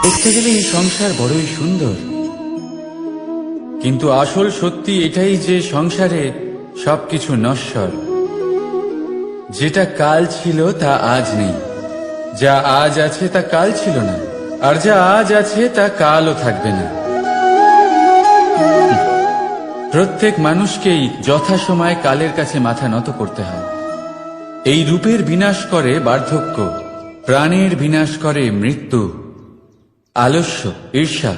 দেখতে গেলে এই সংসার বড়ই সুন্দর, কিন্তু আসল সত্যি এটাই যে সংসারে সবকিছু নশ্বর। যেটা কাল ছিল তা আজ নেই, যা আজ আছে তা কাল ছিল না, আর যা আজ আছে তা কালও থাকবে না। প্রত্যেক মানুষকেই যথাসময়ে কালের কাছে মাথা নত করতে হয়। এই রূপের বিনাশ করে বার্ধক্য, প্রাণের বিনাশ করে মৃত্যু, আলস্য, ঈর্ষা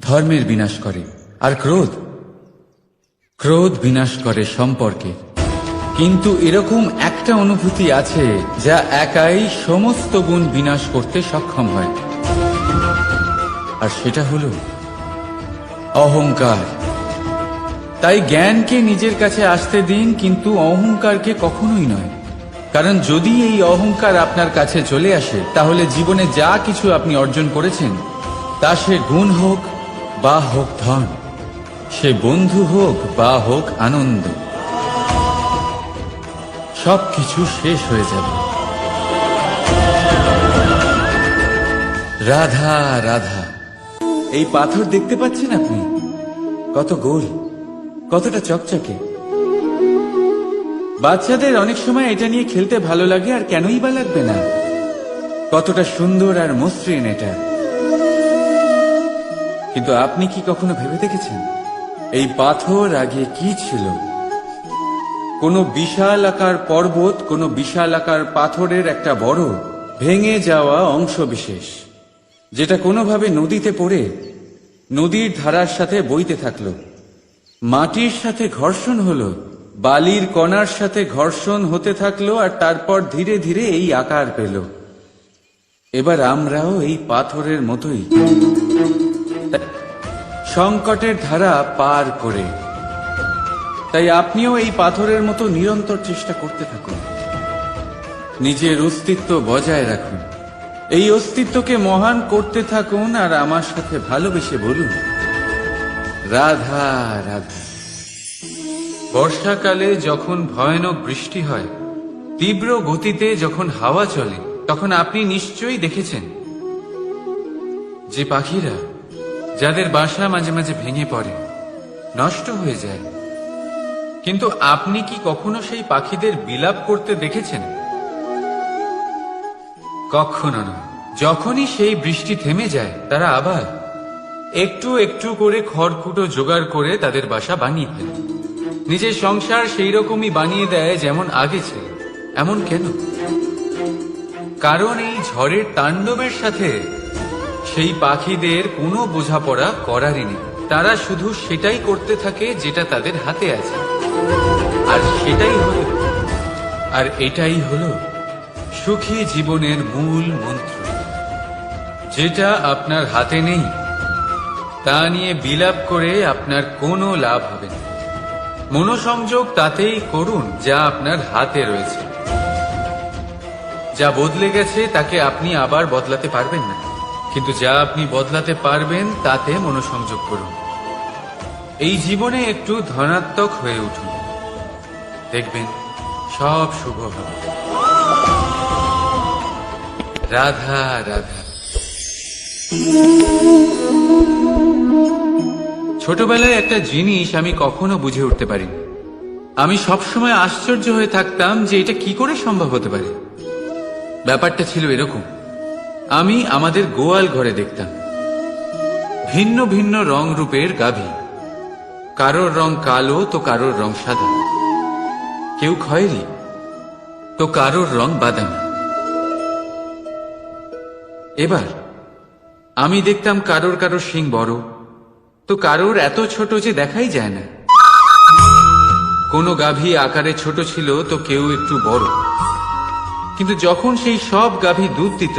ধর্মের বিনাশ করে, আর ক্রোধ বিনাশ করে সম্পর্কে। কিন্তু এরকম একটা অনুভূতি আছে যা একাই সমস্ত গুণ বিনাশ করতে সক্ষম হয়, আর সেটা হলো অহংকার। তাই জ্ঞানকে নিজের কাছে আসতে দিন, কিন্তু অহংকারকে কখনোই নয়। কারণ যদি এই অহংকার আপনার কাছে চলে আসে, তাহলে জীবনে যা কিছু আপনি অর্জন করেছেন, তা সে গুণ হোক বা হোক ধন, সে বন্ধু হোক বা হোক আনন্দ, সবকিছু শেষ হয়ে যাবে। রাধা রাধা। এই পাথর দেখতে পাচ্ছেন আপনি? কত গোল, কতটা চকচকে। বাচ্চাদের অনেক সময় এটা নিয়ে খেলতে ভালো লাগে, আর কেনই বা লাগবে না? কতটা সুন্দর আর মসৃণ এটা। কিন্তু আপনি কি কখনো ভেবে দেখেছেন এই পাথর আগে কি ছিল? কোনো বিশাল আকার পর্বত, কোনো বিশাল আকার পাথরের একটা বড় ভেঙে যাওয়া অংশ বিশেষ, যেটা কোনোভাবে নদীতে পড়ে নদীর ধারার সাথে বইতে থাকলো। মাটির সাথে ঘর্ষণ হলো, বালির কণার সাথে ঘর্ষণ হতে থাকলো, আর তারপর ধীরে ধীরে এই আকার পেল। এবার আমরাও এই পাথরের মতোই সংকটের ধারা পার করে। তাই আপনিও এই পাথরের মতো নিরন্তর চেষ্টা করতে থাকুন, নিজের অস্তিত্ব বজায় রাখুন, এই অস্তিত্বকে মহান করতে থাকুন, আর আমার সাথে ভালোবেসে বলুন রাধা রাধা। বর্ষাকালে যখন ভয়ানক বৃষ্টি হয়, তীব্র গতিতে যখন হাওয়া চলে, তখন আপনি নিশ্চয়ই দেখেছেন যে পাখিরা, যাদের বাসা মাঝে মাঝে ভেঙে পড়ে, নষ্ট হয়ে যায়। কিন্তু আপনি কি কখনো সেই পাখিদের বিলাপ করতে দেখেছেন? কখনো না। যখনই সেই বৃষ্টি থেমে যায়, তারা আবার একটু একটু করে খড়কুটো জোগাড় করে তাদের বাসা বানিয়ে ফেলে। নিজের সংসার সেই রকমই বানিয়ে দেয় যেমন আগে ছিল। এমন কেন? কারণ এই ঝড়ের তাণ্ডবের সাথে সেই পাখিদের কোনো বোঝাপড়া করারই নেই। তারা শুধু সেটাই করতে থাকে যেটা তাদের হাতে আছে, আর এটাই হলো সুখী জীবনের মূল মন্ত্র। যেটা আপনার হাতে নেই, তা নিয়ে বিলাপ করে আপনার কোনো লাভ হবে না। মনোসংযোগ তাতেই করুন যা আপনার হাতে রয়েছে। যা বদলে গেছে তাকে আপনি আবার বদলাতে পারবেন না, কিন্তু যা আপনি বদলাতে পারবেন তাতে মনোসংযোগ করুন। এই জীবনে একটু ধনাত্মক হয়ে উঠুন, দেখবেন সব শুভ হবে। রাধা রাধা। ছোটবেলায় একটা জিনিস আমি কখনো বুঝে উঠতে পারিনি। আমি সবসময় আশ্চর্য হয়ে থাকতাম যে এটা কি করে সম্ভব হতে পারে। ব্যাপারটা ছিল এরকম, আমি আমাদের গোয়াল ঘরে দেখতাম ভিন্ন ভিন্ন রং রূপের গাভী। কারোর রং কালো তো কারোর রং সাদা, কেউ খয়েরি তো কারোর রং বাদামি। এবার আমি দেখতাম কারোর কারোর শিং বড় তো কারোর এত ছোট যে দেখাই যায় না। কোনো গাভী আকারে ছোট ছিল তো কেউ একটু বড়। কিন্তু যখন সেই সব গাভী দুধ দিত,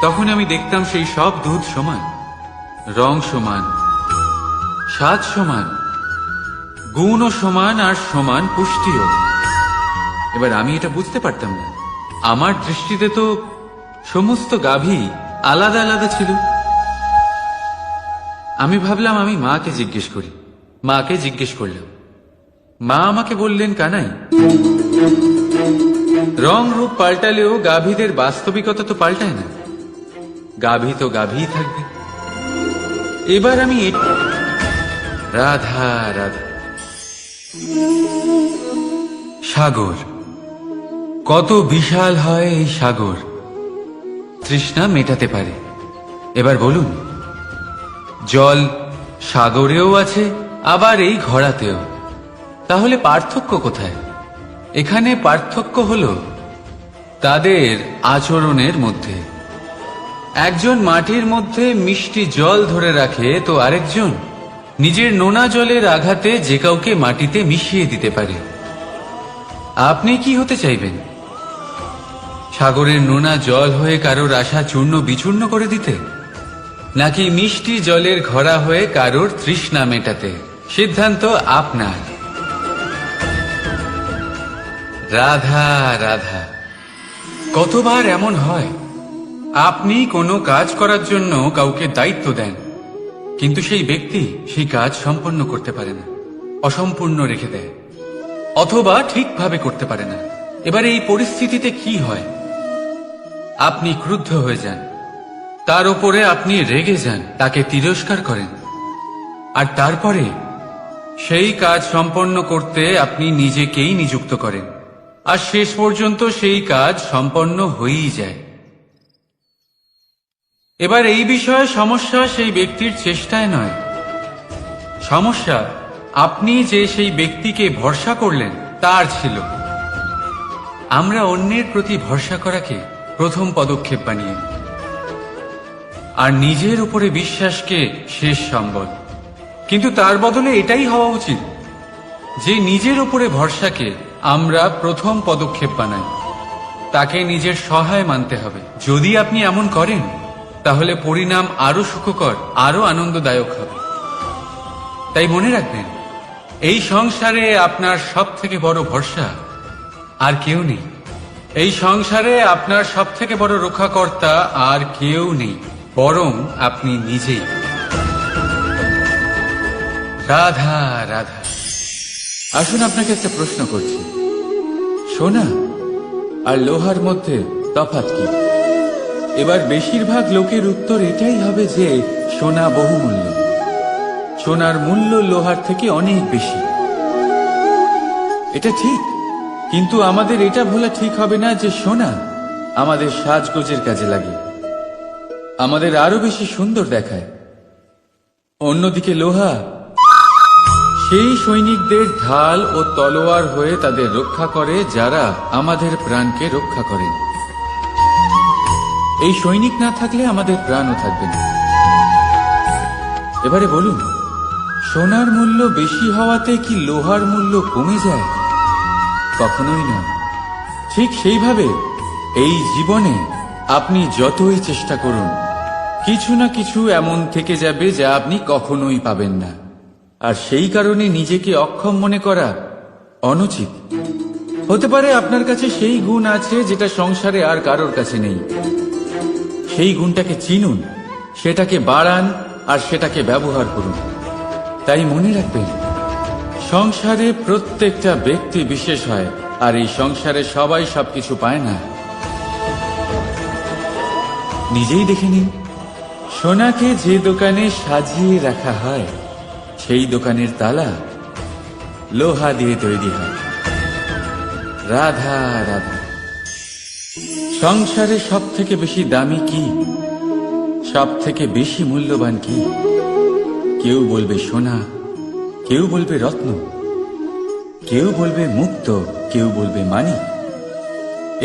তখন আমি দেখতাম সেই সব দুধ সমান, রং সমান, স্বাদ সমান, গুণও সমান, আর সমান পুষ্টিও। এবার আমি এটা বুঝতে পারতাম না। আমার দৃষ্টিতে তো সমস্ত গাভী আলাদা আলাদা ছিল। আমি ভাবলাম আমি মাকে জিজ্ঞেস করি। মাকে জিজ্ঞেস করলাম, মা আমাকে বললেন, কানাই, রং রূপ পাল্টালেও গাভীদের বাস্তবিকতা তো পাল্টায় না। গাভী তো গাভীই থাকবে। এবার আমি রাধা রাধা। সাগর, কত বিশাল হয় এই সাগর, তৃষ্ণা মেটাতে পারে। এবার বলুন, জল সাগরেও আছে, আবার এই ঘড়াতেও। তাহলে পার্থক্য কোথায়? এখানে পার্থক্য হলো তাদের আচরণের মধ্যে। একজন মাটির মধ্যে মিষ্টি জল ধরে রাখে, তো আরেকজন নিজের নোনা জলের আঘাতে যে কাউকে মাটিতে মিশিয়ে দিতে পারে। আপনি কি হতে চাইবেন? সাগরের নোনা জল হয়ে কারোর আশা চূর্ণ বিচূর্ণ করে দিতে, নাকি মিষ্টি জলের ঘড়া হয়ে কারোর তৃষ্ণা মেটাতে? সিদ্ধান্ত আপনার। রাধা রাধা। কতবার এমন হয়, আপনি কোনো কাজ করার জন্য কাউকে দায়িত্ব দেন, কিন্তু সেই ব্যক্তি সেই কাজ সম্পন্ন করতে পারে না, অসম্পূর্ণ রেখে দেয়, অথবা ঠিকভাবে করতে পারে না। এবার এই পরিস্থিতিতে কি হয়? আপনি ক্রুদ্ধ হয়ে যান, তার উপরে আপনি রেগে যান, তাকে তিরস্কার করেন, আর তারপরে সেই কাজ সম্পন্ন করতে আপনি নিজেকেই নিযুক্ত করেন, আর শেষ পর্যন্ত সেই কাজ সম্পন্ন হয়েই যায়। এবার এই বিষয়ে সমস্যা সেই ব্যক্তির চেষ্টায় নয়, সমস্যা আপনি যে সেই ব্যক্তিকে ভরসা করলেন তার ছিল। আমরা অন্যের প্রতি ভরসা করাকে প্রথম পদক্ষেপ বানিয়ে, আর নিজের উপরে বিশ্বাসকে শেষ সম্বল। কিন্তু তার বদলে এটাই হওয়া উচিত যে নিজের উপরে ভরসাকে আমরা প্রথম পদক্ষেপ বানাই, তাকে নিজের সহায় মানতে হবে। যদি আপনি এমন করেন, তাহলে পরিণাম আরো সুখকর, আরো আনন্দদায়ক হবে। তাই মনে রাখবেন, এই সংসারে আপনার সব থেকে বড় ভরসা আর কেউ নেই। এই সংসারে আপনার সব থেকে বড় রক্ষাকর্তা আর কেউ নেই, বরং আপনি নিজেই। রাধা রাধা। আসুন আপনাকে একটা প্রশ্ন করছি, সোনা আর লোহার মধ্যে তফাৎ কি? এবার বেশিরভাগ লোকের উত্তর এটাই হবে যে সোনা বহুমূল্য, সোনার মূল্য লোহার থেকে অনেক বেশি। এটা ঠিক, কিন্তু আমাদের এটা ভোলা ঠিক হবে না যে সোনা আমাদের সাজগোজের কাজে লাগে, আমাদের আরো বেশি সুন্দর দেখায়। অন্যদিকে লোহা সেই সৈনিকদের ঢাল ও তলোয়ার হয়ে তাদের রক্ষা করে, যারা আমাদের প্রাণকে রক্ষা করেন। এই সৈনিক না থাকলে আমাদের প্রাণও থাকবে না। এবারে বলুন, সোনার মূল্য বেশি হওয়াতে কি লোহার মূল্য কমে যায়? কখনোই নয়। ঠিক সেইভাবে এই জীবনে আপনি যতই চেষ্টা করুন, কিছু না কিছু এমন থেকে যাবে যা আপনি কখনোই পাবেন না, আর সেই কারণে নিজেকে অক্ষম মনে করা অনুচিত। হতে পারে আপনার কাছে সেই গুণ আছে যেটা সংসারে আর কারোর কাছে নেই। সেই গুণটাকে চিনুন, সেটাকে বাড়ান, আর সেটাকে ব্যবহার করুন। তাই মনে রাখবেন, সংসারে প্রত্যেকটা ব্যক্তি বিশেষ হয়, আর এই সংসারে সবাই সবকিছু পায় না। নিজেই দেখে নিন, সোনাকে যে দোকানে সাজিয়ে রাখা হয়, সেই দোকানের তালা লোহা দিয়ে তৈরি হয়। রাধা রাধা। সংসারে সব থেকে বেশি দামি কি, সব থেকে বেশি মূল্যবান কি? কেউ বলবে সোনা, কেউ বলবে রত্ন, কেউ বলবে মুক্ত, কেউ বলবে মানিক।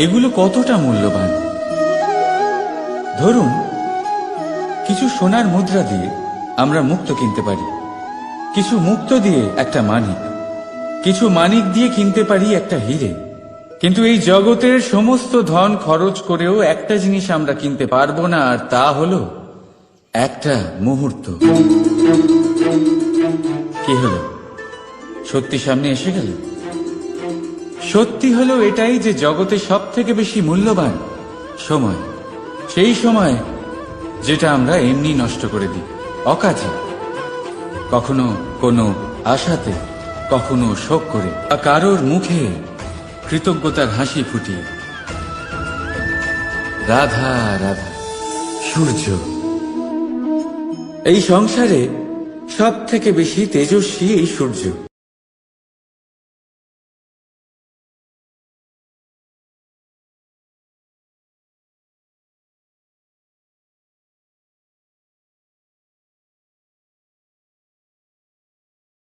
এগুলো কতটা মূল্যবান? ধরুন, কিছু সোনার মুদ্রা দিয়ে আমরা মুক্ত কিনতে পারি, কিছু মুক্ত দিয়ে একটা মানিক, কিছু মানিক দিয়ে কিনতে পারি একটা হিরে। কিন্তু এই জগতের সমস্ত ধন খরচ করেও একটা জিনিস আমরা কিনতে পারবো না, আর তা হলো একটা মুহূর্ত। কি হলো? সত্যি সামনে এসে গেল। সত্যি হলো এটাই যে জগতে সব থেকে বেশি মূল্যবান সময়, সেই সময় যেটা আমরা এমনি নষ্ট করে দিই, অকাজে, কখনো কোনো আশাতে, কখনো শোক করে, বা কারোর মুখে কৃতজ্ঞতার হাসি ফুটিয়ে। রাধা রাধা। সূর্য। এই সংসারে সব থেকে বেশি তেজস্বী এই সূর্য।